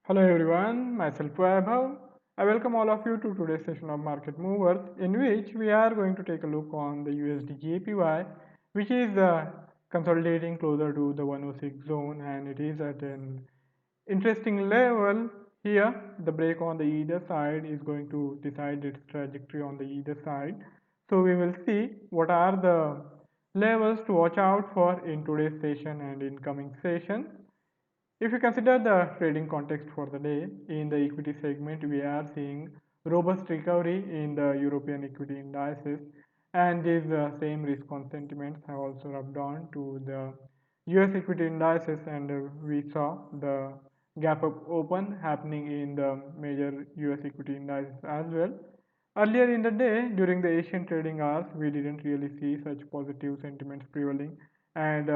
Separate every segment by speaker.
Speaker 1: Hello everyone, myself Vaibhav. I welcome all of you to today's session of Market Movers, in which we are going to take a look on the USD JPY, which is consolidating closer to the 106 zone, and it is at an interesting level. Here, the break on the either side is going to decide its trajectory on the either side. So we will see what are the levels to watch out for in today's session and in coming sessions. If you consider the trading context for the day, in the equity segment, we are seeing robust recovery in the European equity indices, and these same risk on sentiments have also rubbed on to the US equity indices, and we saw the gap up open happening in the major US equity indices as well. Earlier in the day, during the Asian trading hours, we didn't really see such positive sentiments prevailing, and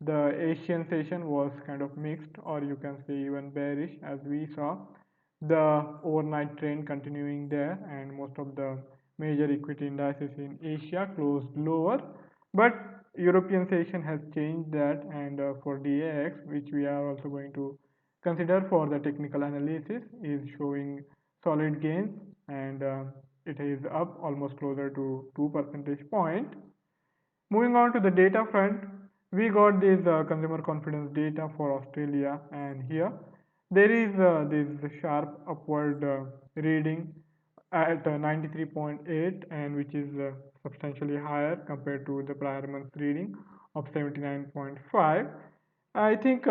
Speaker 1: the Asian session was kind of mixed, or you can say even bearish, as we saw the overnight trend continuing there, and most of the major equity indices in Asia closed lower. But European session has changed that, and for DAX, which we are also going to consider for the technical analysis, is showing solid gains, and it is up almost closer to 2 percentage point. Moving on to the data front, we got this consumer confidence data for Australia, and here there is this sharp upward reading at 93.8, and which is substantially higher compared to the prior month's reading of 79.5. I think,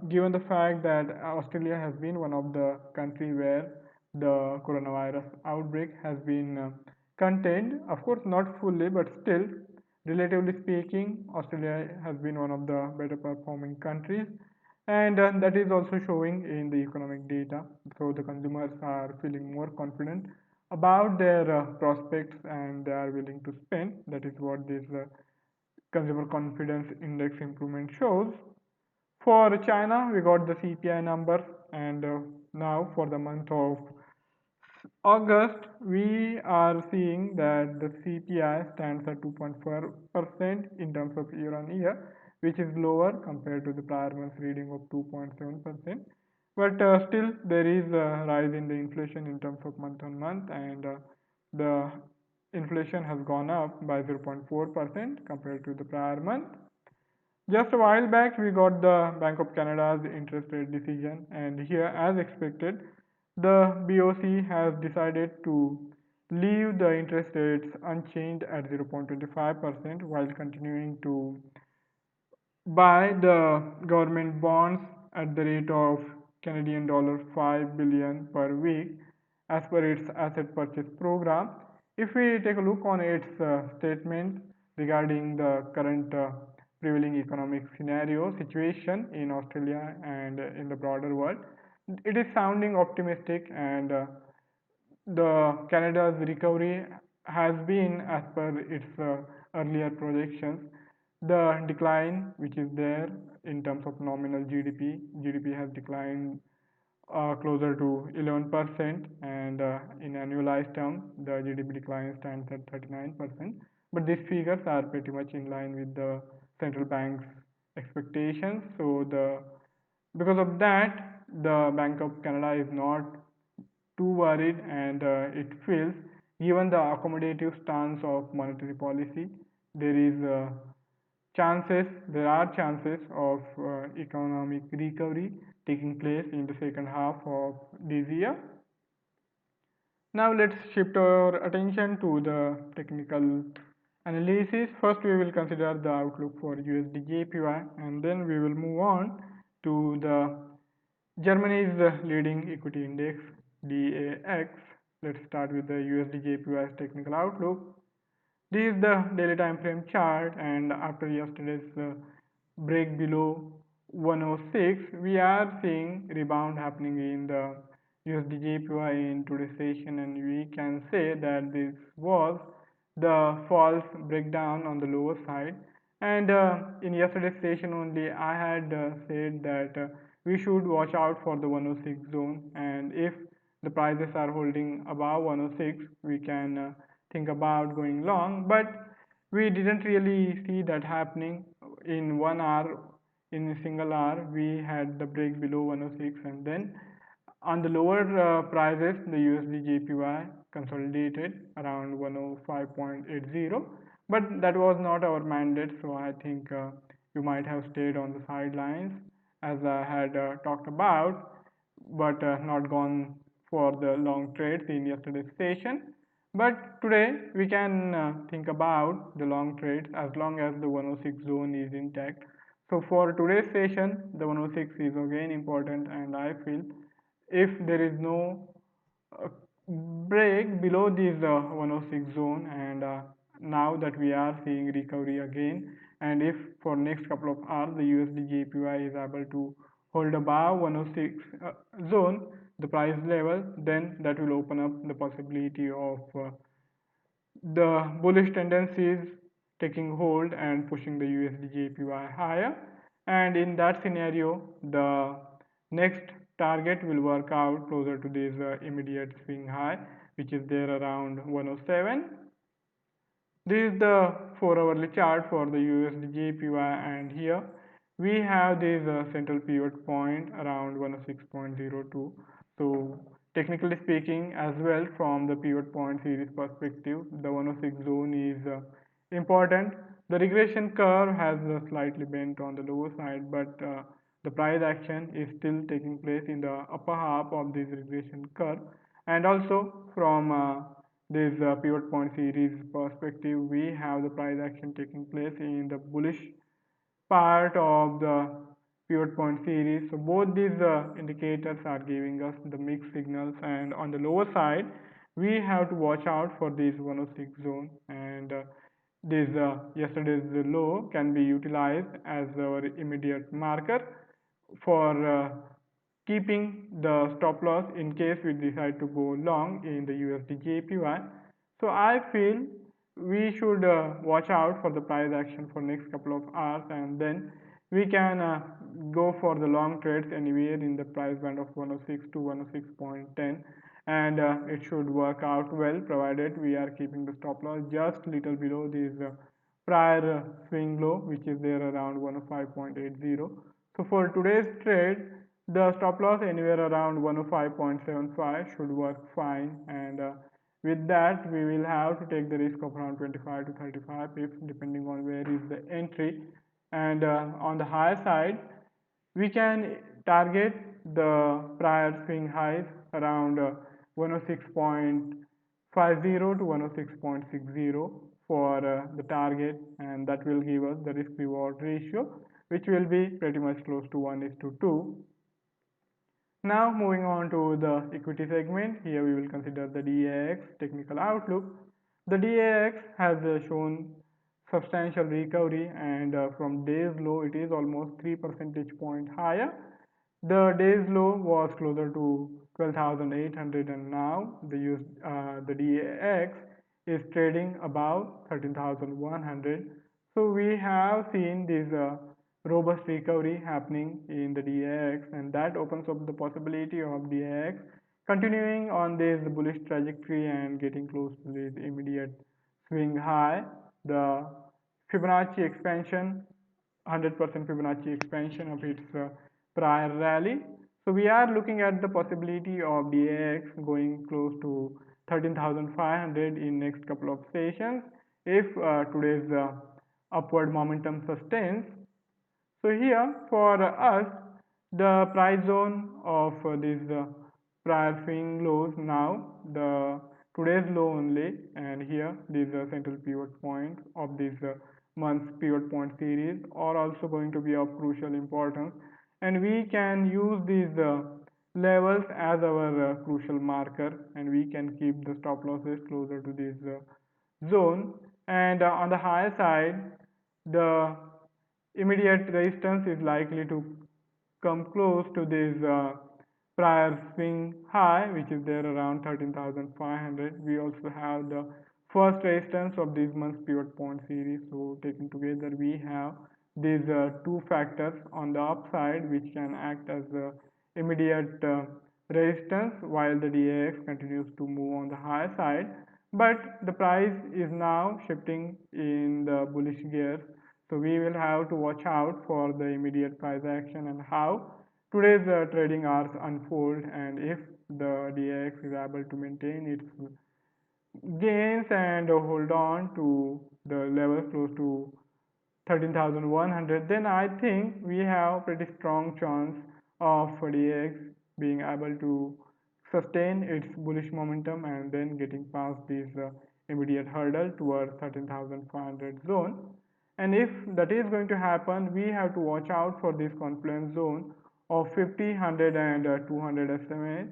Speaker 1: given the fact that Australia has been one of the country where the coronavirus outbreak has been contained, of course not fully, but still, relatively speaking, Australia has been one of the better performing countries, and that is also showing in the economic data. So the consumers are feeling more confident about their prospects, and they are willing to spend. That is what this consumer confidence index improvement shows. For China, we got the CPI numbers, and now for the month of August, we are seeing that the CPI stands at 2.4% in terms of year on year, which is lower compared to the prior month's reading of 2.7%. But still, there is a rise in the inflation in terms of month on month, and the inflation has gone up by 0.4% compared to the prior month. Just a while back, we got the Bank of Canada's interest rate decision, and here, as expected, the BOC has decided to leave the interest rates unchanged at 0.25% while continuing to buy the government bonds at the rate of Canadian dollar 5 billion per week as per its asset purchase program. If we take a look on its statements regarding the current prevailing economic scenario situation in Australia and in the broader world, it is sounding optimistic, and the Canada's recovery has been as per its earlier projections. The decline which is there in terms of nominal GDP has declined closer to 11%, and in annualized terms, the GDP decline stands at 39%. But these figures are pretty much in line with the central bank's expectations. So because of that, the Bank of Canada is not too worried, and it feels, given the accommodative stance of monetary policy, there is there are chances of economic recovery taking place in the second half of this year. Now let's shift our attention to the technical analysis. First, we will consider the outlook for USD JPY, and then we will move on to the Germany's leading equity index DAX. Let's start with the USD JPY's technical outlook. This is the daily time frame chart, and after yesterday's break below 106, we are seeing rebound happening in the USD JPY in today's session, and we can say that this was the false breakdown on the lower side. And in yesterday's session only, I had said that we should watch out for the 106 zone, and if the prices are holding above 106, we can think about going long. But we didn't really see that happening in 1 hour. In a single hour, we had the break below 106, and then On the lower prices, the USD JPY consolidated around 105.80, but that was not our mandate, so I think you might have stayed on the sidelines as I had talked about, but not gone for the long trades in yesterday's session. But today we can think about the long trades as long as the 106 zone is intact. So for today's session, the 106 is again important, and I feel if there is no uh, break below this 106 zone, and now that we are seeing recovery again, and if for next couple of hours the USD JPY is able to hold above 106 zone, the price level, then that will open up the possibility of the bullish tendencies taking hold and pushing the USD JPY higher. And in that scenario, the next target will work out closer to this immediate swing high, which is there around 107. This is the 4 hourly chart for the USD JPY, and here we have this central pivot point around 106.02. So technically speaking as well, from the pivot point series perspective, the 106 zone is important. The regression curve has slightly bent on the lower side, but the price action is still taking place in the upper half of this regression curve. And also from this pivot point series perspective, we have the price action taking place in the bullish part of the pivot point series. So both these indicators are giving us the mixed signals, and on the lower side we have to watch out for this 106 zone, and this yesterday's low can be utilized as our immediate marker for keeping the stop loss in case we decide to go long in the USD JPY. So I feel we should watch out for the price action for next couple of hours, and then we can go for the long trades anywhere in the price band of 106 to 106.10, and it should work out well provided we are keeping the stop loss just little below this prior swing low, which is there around 105.80. So for today's trade, the stop loss anywhere around 105.75 should work fine, and with that we will have to take the risk of around 25 to 35 pips depending on where is the entry. And on the higher side, we can target the prior swing highs around 106.50 to 106.60 for the target, and that will give us the risk reward ratio, which will be pretty much close to 1 is to 2. Now moving on to the equity segment, here we will consider the DAX technical outlook. The DAX has shown substantial recovery, and from day's low it is almost 3 percentage point higher. The day's low was closer to 12,800, and now the DAX is trading above 13,100. So we have seen this robust recovery happening in the DAX, and that opens up the possibility of DAX continuing on this bullish trajectory and getting close to this immediate swing high. The Fibonacci expansion, 100% Fibonacci expansion of its prior rally. So we are looking at the possibility of DAX going close to 13,500 in next couple of sessions if today's upward momentum sustains. So here for us, the price zone of this prior swing lows, now the today's low only, and here this central pivot point of this month's pivot point series are also going to be of crucial importance, and we can use these levels as our crucial marker, and we can keep the stop losses closer to this zone. And on the higher side, the immediate resistance is likely to come close to this prior swing high, which is there around 13,500. We also have the first resistance of this month's pivot point series. So taken together, we have these two factors on the upside which can act as immediate resistance while the DAX continues to move on the higher side. But the price is now shifting in the bullish gears, so we will have to watch out for the immediate price action and how today's trading hours unfold, and if the DAX is able to maintain its gains and hold on to the levels close to 13,100, then I think we have pretty strong chance of DAX being able to sustain its bullish momentum and then getting past this immediate hurdle towards 13,500 zone. And if that is going to happen, we have to watch out for this confluence zone of 50, 100 and 200 SMA,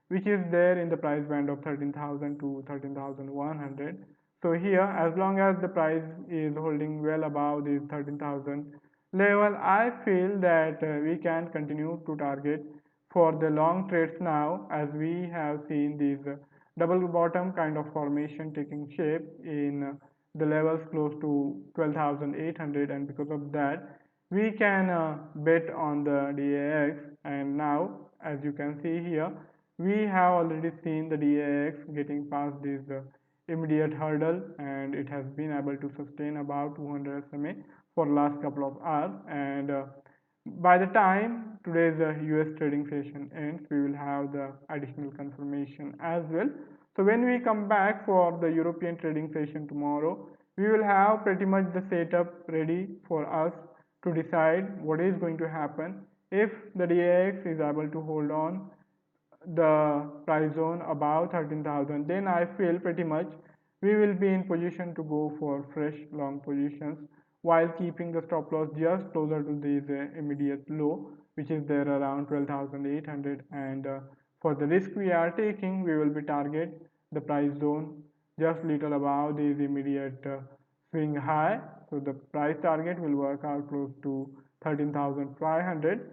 Speaker 1: which is there in the price band of 13,000 to 13,100. So here, as long as the price is holding well above this 13,000 level, I feel that we can continue to target for the long trades now, as we have seen these double bottom kind of formation taking shape in the levels close to 12,800, and because of that we can bet on the DAX. And now, as you can see here, we have already seen the DAX getting past this immediate hurdle, and it has been able to sustain about 200 SMA for last couple of hours. And by the time today's US trading session ends, we will have the additional confirmation as well. So when we come back for the European trading session tomorrow, we will have pretty much the setup ready for us to decide what is going to happen. If the DAX is able to hold on the price zone above 13,000, then I feel pretty much we will be in position to go for fresh long positions while keeping the stop loss just closer to this immediate low, which is there around 12,800. And for the risk we are taking, we will be target the price zone just little above this immediate swing high. So the price target will work out close to 13,500.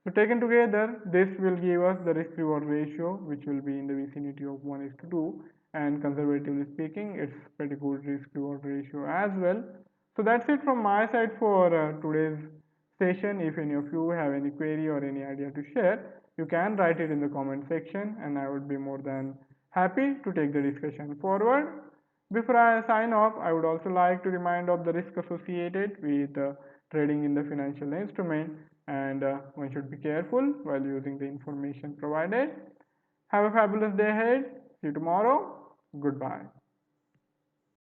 Speaker 1: So taken together, this will give us the risk reward ratio, which will be in the vicinity of 1:2, and conservatively speaking, it's pretty good risk reward ratio as well. So that's it from my side for today's session. If any of you have any query or any idea to share, you can write it in the comment section, and I would be more than happy to take the discussion forward. Before I sign off, I would also like to remind of the risk associated with trading in the financial instrument, and one should be careful while using the information provided. Have a fabulous day ahead. See you tomorrow. Goodbye.